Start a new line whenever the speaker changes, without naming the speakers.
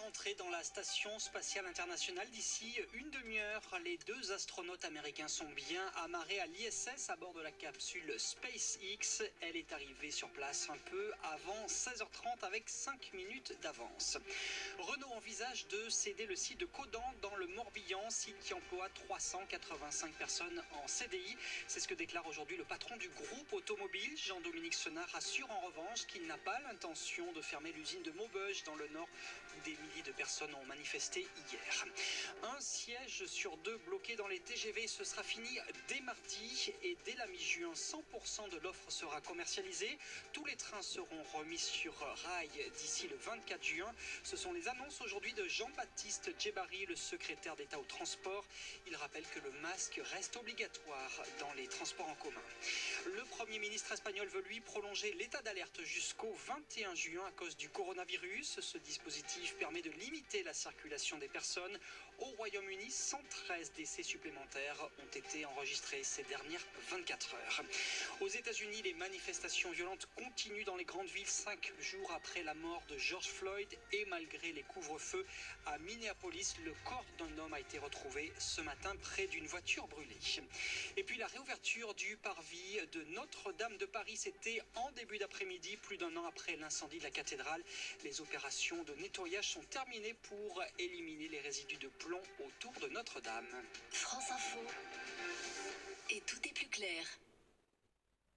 entrer dans la station spatiale internationale d'ici une demi-heure. Les deux astronautes américains sont bien amarrés à l'ISS à bord de la capsule SpaceX. Elle est arrivée sur place un peu avant 16h30 avec 5 minutes d'avance. Renault envisage de céder le site de Caudan dans le Morbihan, site qui emploie 385 personnes en CDI. C'est ce que déclare aujourd'hui le patron du groupe automobile. Jean-Dominique Senard rassure en revanche qu'il n'a pas l'intention de fermer l'usine de Maubeuge dans le Nord où des milliers de personnes ont manifesté hier. Un siège sur deux bloqué dans les TGV, ce sera fini dès mardi et dès la mi-juin, 100% de l'offre sera commercialisée. Tous les trains seront remis sur rail d'ici le 24 juin. Ce sont les annonces aujourd'hui de Jean-Baptiste Djebari, le secrétaire d'État au transport. Il rappelle que le masque reste obligatoire dans les transports en commun. Le Premier ministre espagnol veut lui prolonger l'état d'alerte jusqu'au 21 juin à cause du coronavirus. Ce dispositif permet de limiter la circulation des personnes. Au Royaume-Uni, 113 décès supplémentaires ont été enregistrés ces dernières 24 heures. Aux États-Unis, les manifestations violentes continuent dans les grandes villes 5 jours après la mort de George Floyd et malgré les couvre-feux à Minneapolis, le corps d'un homme a été retrouvé ce matin près d'une voiture brûlée. Et puis la réouverture du parvis de Notre-Dame de Paris, c'était en début d'après-midi, plus d'un an après l'incendie de la cathédrale. Les opérations de nettoyage sont terminées pour éliminer les résidus de plomb autour de Notre-Dame.
France Info. Et tout est plus clair.